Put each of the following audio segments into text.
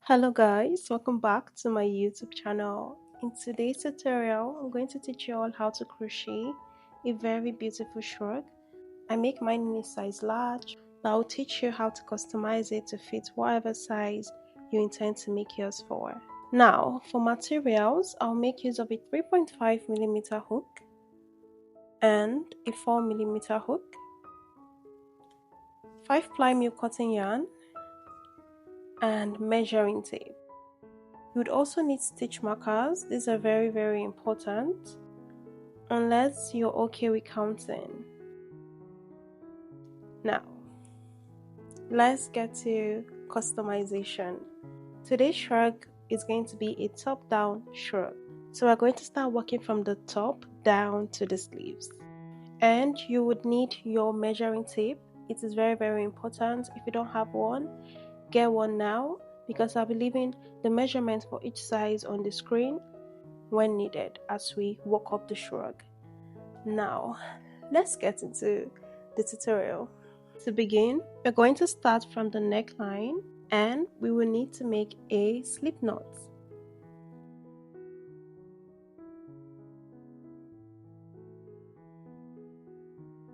Hello guys, welcome back to my YouTube channel. In today's tutorial, I'm going to teach you all how to crochet a very beautiful shrug. I make mine in a size large, but I'll teach you how to customize it to fit whatever size you intend to make yours for. Now, for materials, I'll make use of a 3.5mm hook and a 4mm hook, 5-ply milk cotton yarn, and measuring tape. You would also need stitch markers. These are very important unless you're okay with counting. Now, let's get to customization. Today's shrug is going to be a top-down shrug. So we're going to start working from the top down to the sleeves. And you would need your measuring tape. It is very important. If you don't have one, get one now, because I'll be leaving the measurement for each size on the screen when needed as we work up the shrug. Now, let's get into the tutorial. To begin, we're going to start from the neckline and we will need to make a slip knot.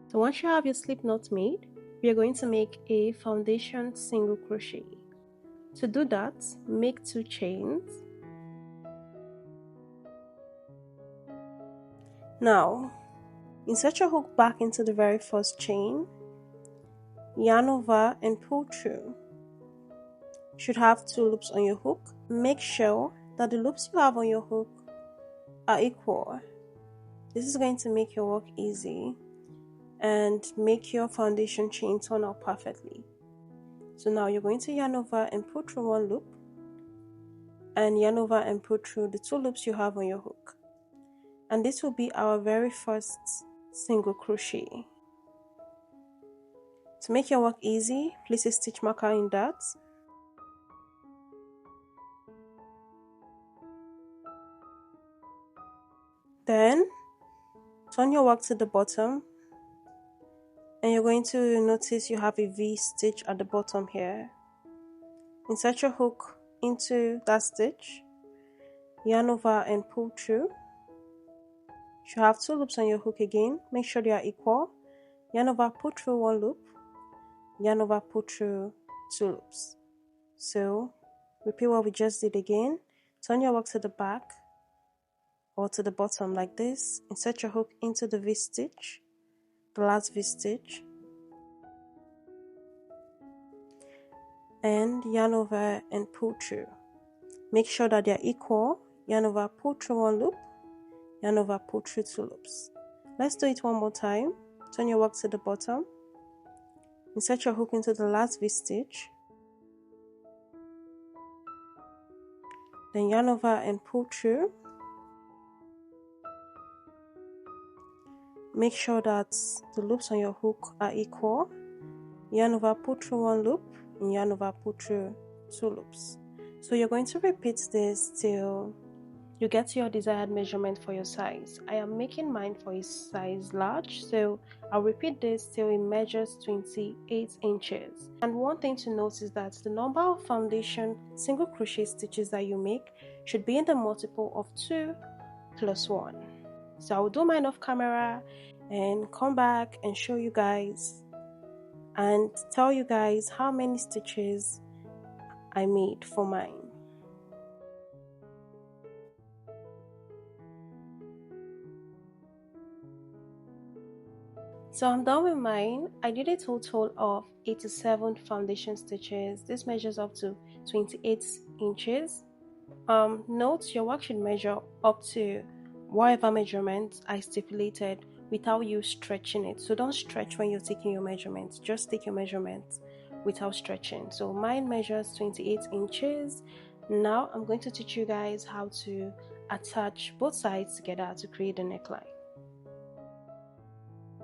So once you have your slip knot made, we are going to make a foundation single crochet. To do that, make 2 chains. Now, insert your hook back into the very first chain, yarn over and pull through. You should have 2 loops on your hook. Make sure that the loops you have on your hook are equal. This is going to make your work easy and make your foundation chain turn out perfectly. So now you're going to yarn over and pull through 1 loop and yarn over and pull through the 2 loops you have on your hook. And this will be our very first single crochet. To make your work easy, place a stitch marker in that. Then turn your work to the bottom and you're going to notice you have a V stitch at the bottom here. Insert your hook into that stitch, yarn over and pull through. You should have 2 loops on your hook again. Make sure they are equal. Yarn over, pull through 1 loop, yarn over, pull through 2 loops. So repeat what we just did again. Turn your work to the back or to the bottom like this. Insert your hook into the V stitch, the last V stitch, and yarn over and pull through. Make sure that they are equal. Yarn over, pull through 1 loop, yarn over, pull through 2 loops. Let's do it one more time. Turn your work to the bottom, insert your hook into the last V stitch, then yarn over and pull through. Make sure that the loops on your hook are equal. Yarn over, pull through 1 loop, and yarn over, pull through 2 loops. So you're going to repeat this till you get to your desired measurement for your size. I am making mine for a size large, so I'll repeat this till it measures 28 inches. And one thing to note is that the number of foundation single crochet stitches that you make should be in the multiple of 2 plus 1. So I'll do mine off camera and come back and show you guys and tell you guys how many stitches I made for mine. So I'm done with mine. I did a total of 87 foundation stitches. This measures up to 28 inches. Note your work should measure up to whatever measurement I stipulated without you stretching it. So don't stretch when you're taking your measurements. Just take your measurements without stretching. So mine measures 28 inches. Now I'm going to teach you guys how to attach both sides together to create the neckline.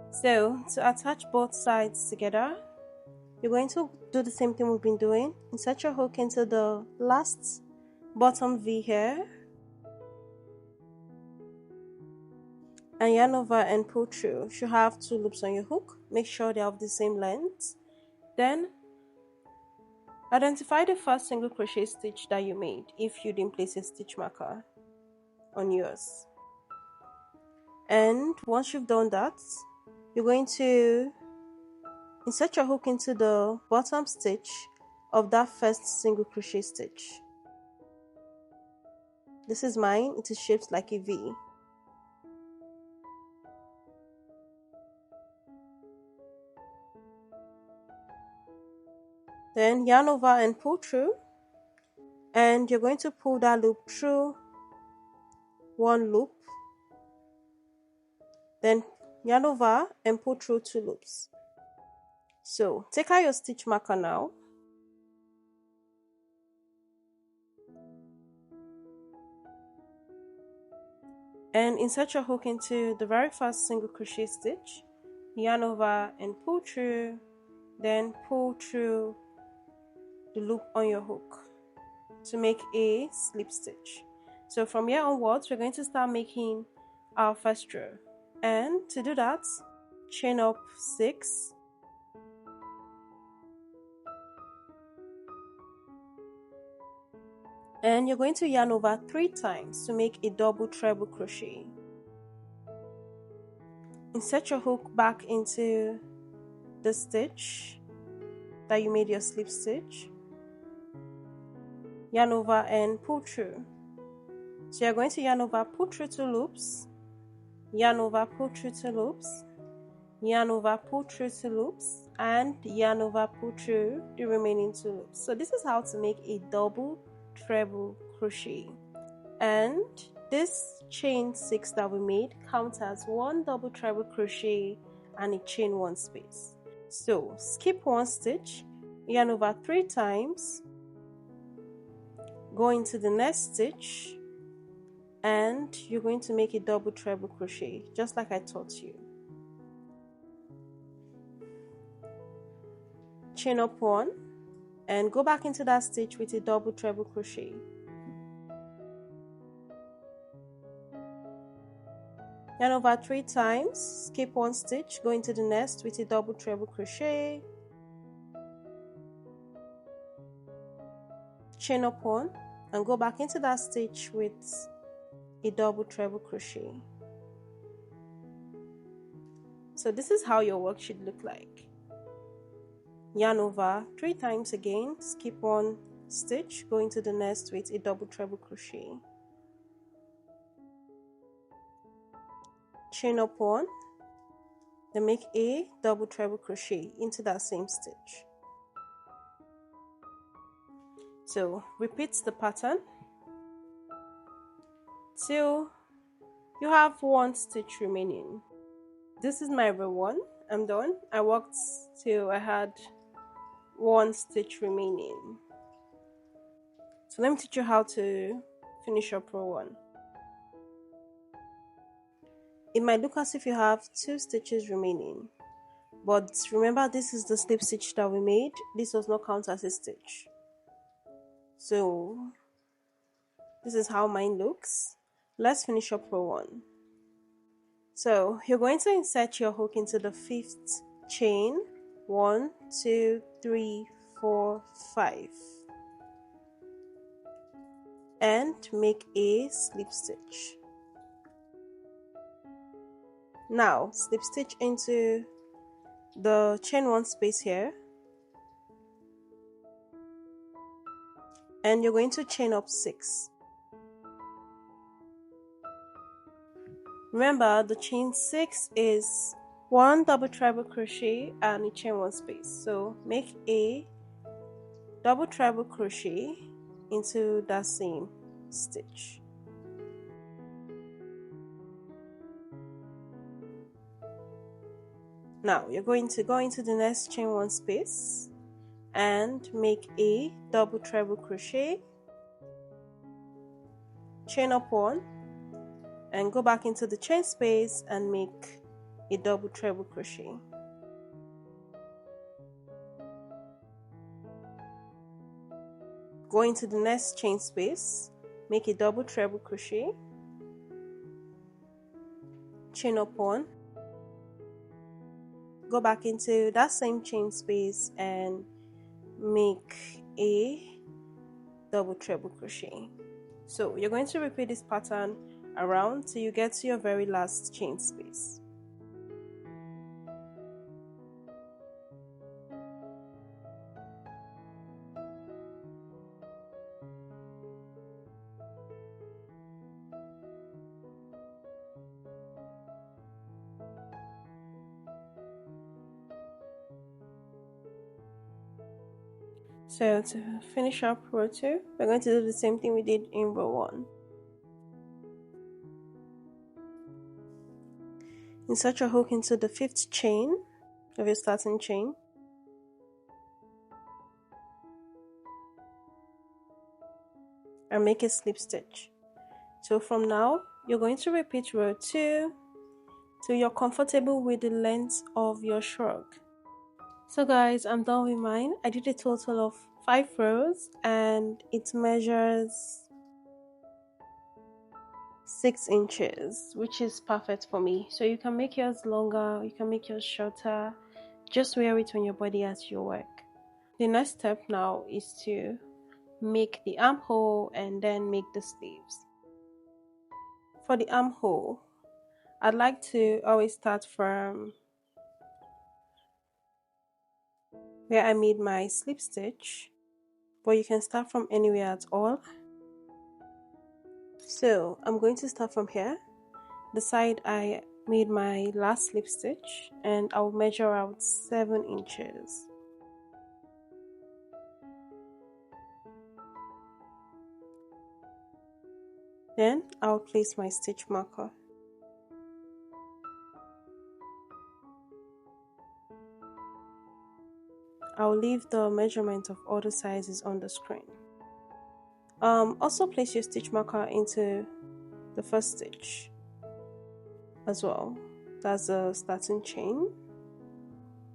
So to attach both sides together, you're going to do the same thing we've been doing. Insert your hook into the last bottom V here and yarn over and pull through. You should have 2 loops on your hook. Make sure they're of the same length. Then Identify the first single crochet stitch that you made if you didn't place a stitch marker on yours. And once you've done that, you're going to insert your hook into the bottom stitch of that first single crochet stitch. This is mine, it is shaped like a V. Then yarn over and pull through, and you're going to pull that loop through one loop, then yarn over and pull through 2 loops. So take out your stitch marker now, and insert your hook into the very first single crochet stitch, yarn over and pull through, then pull through the loop on your hook to make a slip stitch. So from here onwards, we're going to start making our first row, and to do that, chain up 6, and you're going to yarn over 3 times to make a double treble crochet. Insert your hook back into the stitch that you made your slip stitch, yarn over and pull through. So you're going to yarn over, pull through 2 loops, yarn over, pull through 2 loops, yarn over, pull through 2 loops, and yarn over, pull through the remaining 2 loops. So this is how to make a double treble crochet, and this chain 6 that we made counts as 1 double treble crochet and a chain 1 space. So skip 1 stitch, yarn over 3 times, go into the next stitch, and you're going to make a double treble crochet just like I taught you. Chain up 1 and go back into that stitch with a double treble crochet. Yarn over 3 times, skip 1 stitch, go into the next with a double treble crochet, chain up 1 and go back into that stitch with a double treble crochet. So this is how your work should look like. Yarn over 3 times again, skip 1 stitch, go into the next with a double treble crochet, chain up 1, then make a double treble crochet into that same stitch. So repeat the pattern till you have 1 stitch remaining. This is my row 1. I'm done. I worked till I had 1 stitch remaining. So let me teach you how to finish up row 1. It might look as if you have 2 stitches remaining, but remember, this is the slip stitch that we made. This does not count as a stitch. So this is how mine looks. Let's finish up row 1. So you're going to insert your hook into the 5th chain, 1, 2, 3, 4, 5, and make a slip stitch. Now slip stitch into the chain 1 space here, and you're going to chain up 6. Remember, the chain 6 is 1 double treble crochet and a chain 1 space. So make a double treble crochet into that same stitch. Now you're going to go into the next chain 1 space and make a double treble crochet, chain up 1, and go back into the chain space and make a double treble crochet. Go into the next chain space, make a double treble crochet, chain up 1, go back into that same chain space and make a double treble crochet. So you're going to repeat this pattern around till you get to your very last chain space. So to finish up row 2, we're going to do the same thing we did in row 1. Insert your hook into the 5th chain of your starting chain. And make a slip stitch. So from now, you're going to repeat row 2 till you're comfortable with the length of your shrug. So guys, I'm done with mine. I did a total of 5 rows and it measures 6 inches, which is perfect for me. So you can make yours longer, you can make yours shorter, just wear it on your body as you work. The next step now is to make the armhole and then make the sleeves. For the armhole, I'd like to always start from where I made my slip stitch, but you can start from anywhere at all. So I'm going to start from here, the side I made my last slip stitch, and I'll measure out 7 inches. Then I'll place my stitch marker. I'll leave the measurement of all the sizes on the screen. Also place your stitch marker into the first stitch as well. That's the starting chain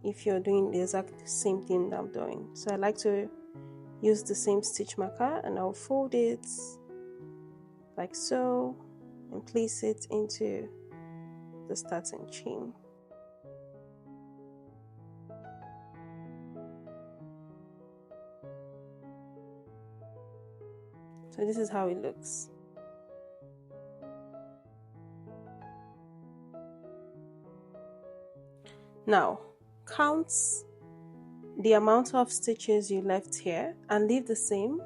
if you're doing the exact same thing that I'm doing. So I like to use the same stitch marker and I'll fold it like so and place it into the starting chain. So this is how it looks. Now count the amount of stitches you left here and leave the same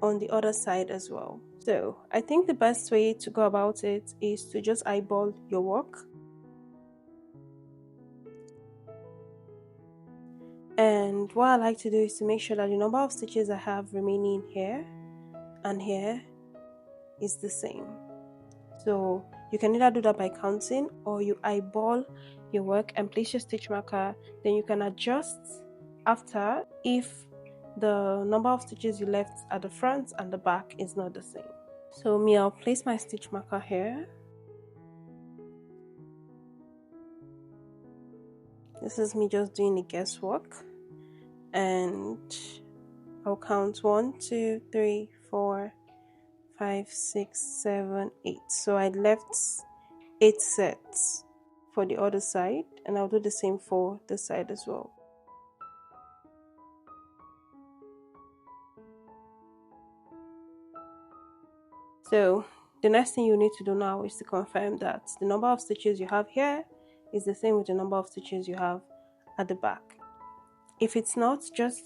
on the other side as well. So I think the best way to go about it is to just eyeball your work. And what I like to do is to make sure that the number of stitches I have remaining here and here is the same. So you can either do that by counting or you eyeball your work and place your stitch marker. Then you can adjust after if the number of stitches you left at the front and the back is not the same. So I'll place my stitch marker here. This is me just doing the guesswork, and I'll count 1, 2, 3, 4, 5, 6, 7, 8. So I left 8 sets for the other side, and I'll do the same for this side as well. So the next thing you need to do now is to confirm that the number of stitches you have here is the same with the number of stitches you have at the back. If it's not, just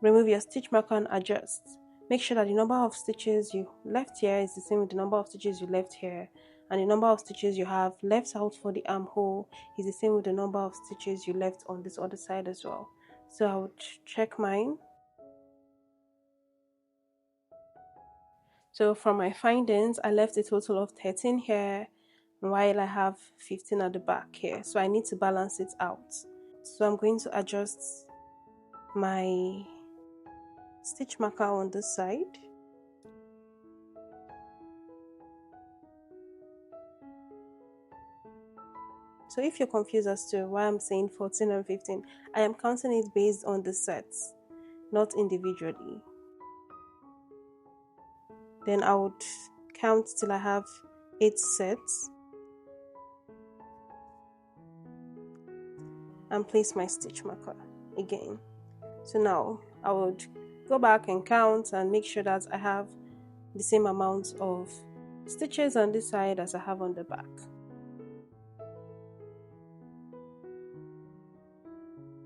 remove your stitch marker and adjust. Make sure that the number of stitches you left here is the same with the number of stitches you left here, and the number of stitches you have left out for the armhole is the same with the number of stitches you left on this other side as well. So I would check mine. So from my findings, I left a total of 13 here, while I have 15 at the back here. So I need to balance it out. So I'm going to adjust my stitch marker on this side. So if you're confused as to why I'm saying 14 and 15, I am counting it based on the sets, not individually. Then I would count till I have 8 sets and place my stitch marker again. So now I would go back and count and make sure that I have the same amount of stitches on this side as I have on the back.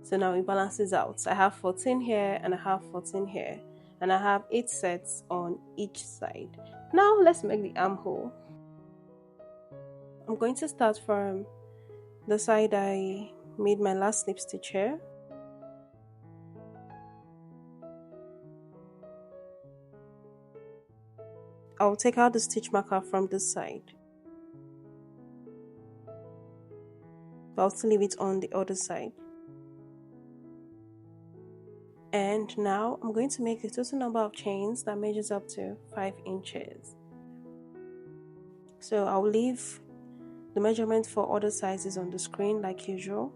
So now it balances out. I have 14 here and I have 14 here, and I have 8 sets on each side. Now let's make the armhole. I'm going to start from the side I made my last slip stitch here. I'll take out the stitch marker from this side, but I'll still leave it on the other side. And now I'm going to make a total number of chains that measures up to 5 inches. So I'll leave the measurement for other sizes on the screen like usual.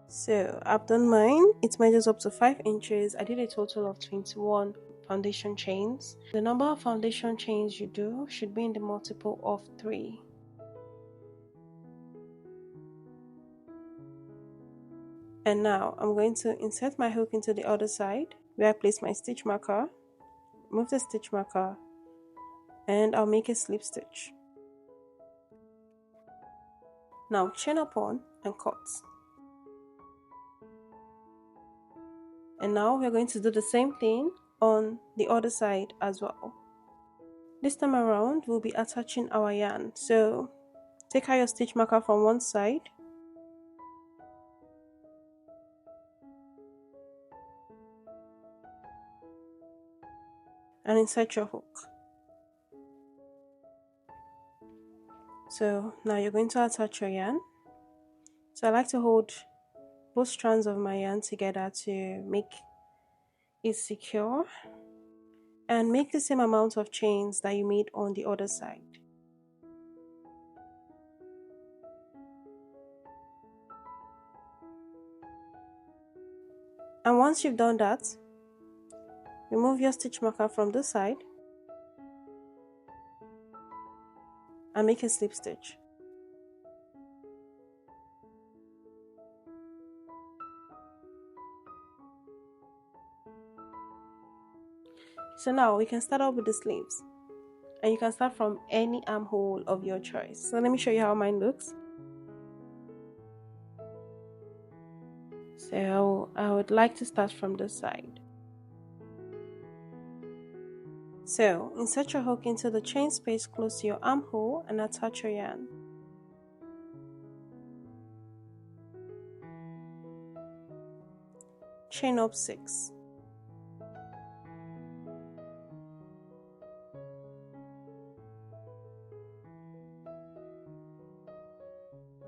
So I've done mine. It measures up to 5 inches. I did a total of 21 foundation chains. The number of foundation chains you do should be in the multiple of 3. And now I'm going to insert my hook into the other side where I place my stitch marker, move the stitch marker, and I'll make a slip stitch. Now chain up on and cut. And now we're going to do the same thing on the other side as well. This time around we'll be attaching our yarn. So take out your stitch marker from one side and insert your hook. So now you're going to attach your yarn. So I like to hold both strands of my yarn together to make it secure, and make the same amount of chains that you made on the other side. And once you've done that, remove your stitch marker from this side and make a slip stitch. So now we can start off with the sleeves, and you can start from any armhole of your choice. So let me show you how mine looks. So I would like to start from this side. So insert your hook into the chain space close to your armhole and attach your yarn. Chain up 6.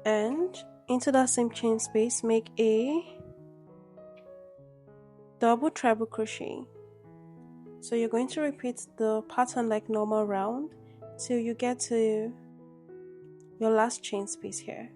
And into that same chain space, make a double treble crochet. So you're going to repeat the pattern like normal round till you get to your last chain space here.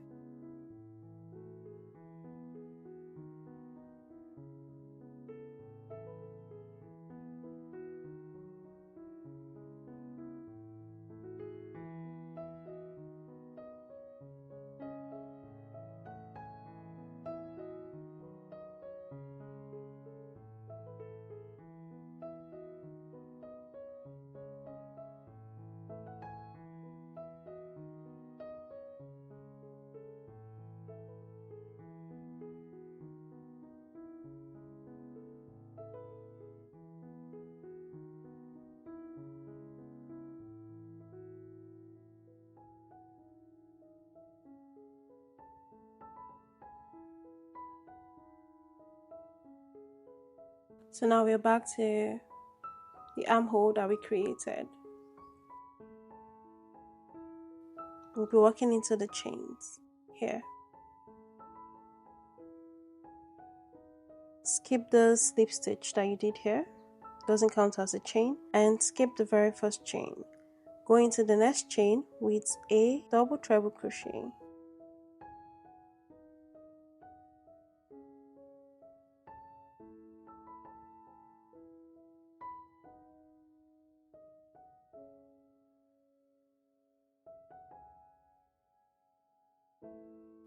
So now we're back to the armhole that we created. We'll be working into the chains here. Skip the slip stitch that you did here, doesn't count as a chain, and skip the very first chain. Go into the next chain with a double treble crochet.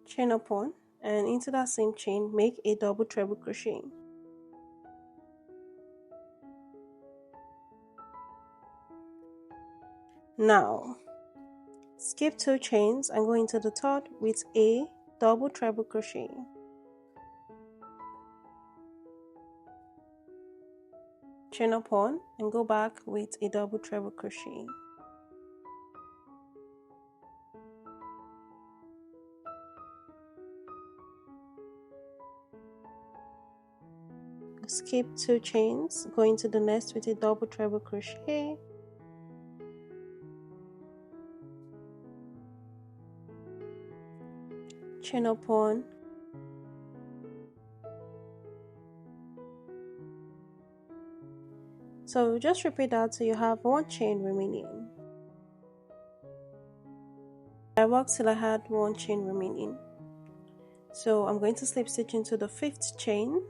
chain up one, and into that same chain make a double treble crochet. Now skip 2 chains and go into the third with a double treble crochet. Chain up one and go back with a double treble crochet. Skip 2 chains, go into the next with a double treble crochet. Chain up one. So just repeat that till you have 1 chain remaining. I worked till I had 1 chain remaining. So I'm going to slip stitch into the 5th chain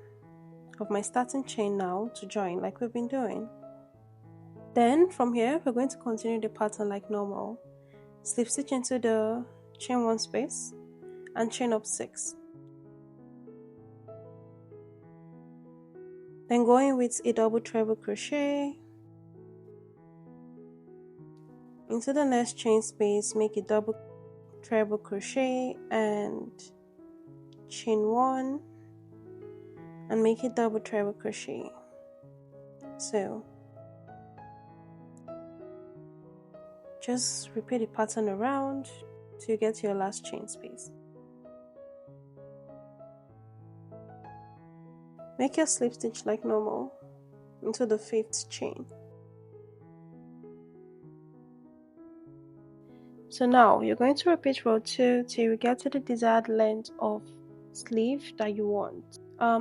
of my starting chain now to join like we've been doing. Then from here we're going to continue the pattern like normal. Slip stitch into the chain 1 space and chain up 6. Then go in with a double treble crochet. Into the next chain space make a double treble crochet and chain 1 and make a double treble crochet. So just repeat the pattern around till you get to your last chain space. Make your slip stitch like normal into the 5th chain. So now you're going to repeat row 2 till you get to the desired length of sleeve that you want.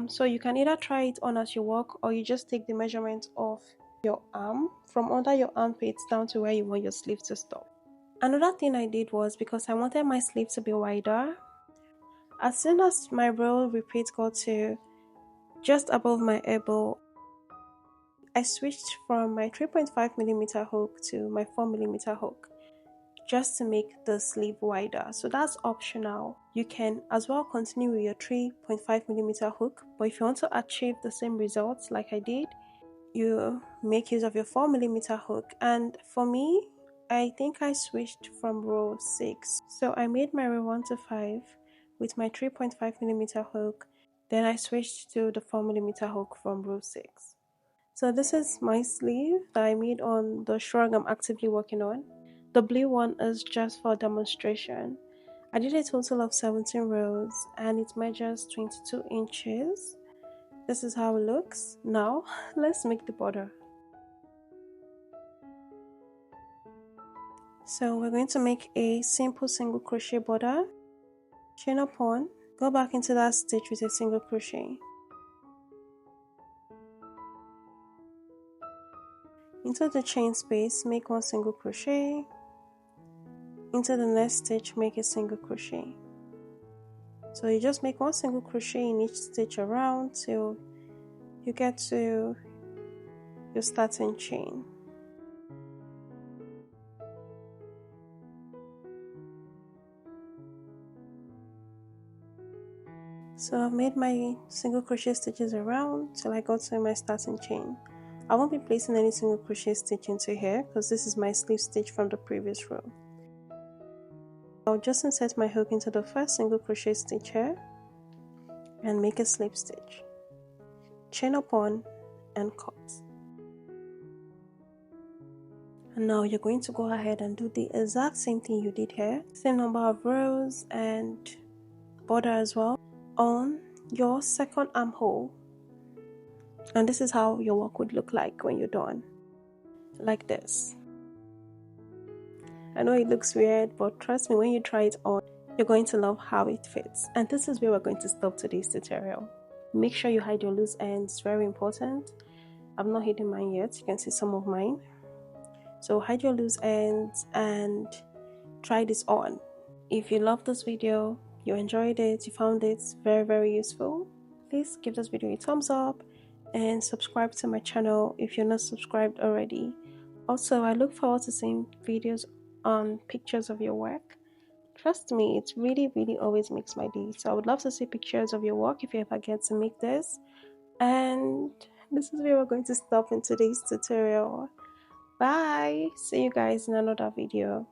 So you can either try it on as you walk, or you just take the measurement of your arm from under your armpits down to where you want your sleeve to stop. Another thing I did was, because I wanted my sleeve to be wider, as soon as my row repeat got to just above my elbow, I switched from my 3.5mm hook to my 4mm hook just to make the sleeve wider. So that's optional. You can as well continue with your 3.5mm hook, but if you want to achieve the same results like I did, you make use of your 4mm hook. And for me, I think I switched from row 6. So I made my row 1 to 5 with my 3.5mm hook, then I switched to the 4mm hook from row 6. So this is my sleeve that I made on the shrug I'm actively working on. The blue one is just for demonstration. I did a total of 17 rows and it measures 22 inches. This is how it looks. Now let's make the border. So we're going to make a simple single crochet border. Chain up one, go back into that stitch with a single crochet. Into the chain space, make 1 single crochet. Into the next stitch, make a single crochet. So you just make 1 single crochet in each stitch around till you get to your starting chain. So I've made my single crochet stitches around till I got to my starting chain. I won't be placing any single crochet stitch into here because this is my sleeve stitch from the previous row. I'll just insert my hook into the first single crochet stitch here and make a slip stitch. Chain up one and cut. And now you're going to go ahead and do the exact same thing you did here. Same number of rows and border as well on your second armhole. And this is how your work would look like when you're done. Like this. I know it looks weird, but trust me, when you try it on, you're going to love how it fits. And this is where we're going to stop today's tutorial. Make sure you hide your loose ends, very important. I've not hidden mine yet, you can see some of mine. So hide your loose ends and try this on. If you loved this video, you enjoyed it, you found it very useful, please give this video a thumbs up and subscribe to my channel if you're not subscribed already. Also, I look forward to seeing videos on pictures of your work. Trust me, it really always makes my day. So I would love to see pictures of your work if you ever get to make this. And this is where we're going to stop in today's tutorial. Bye. See you guys in another video.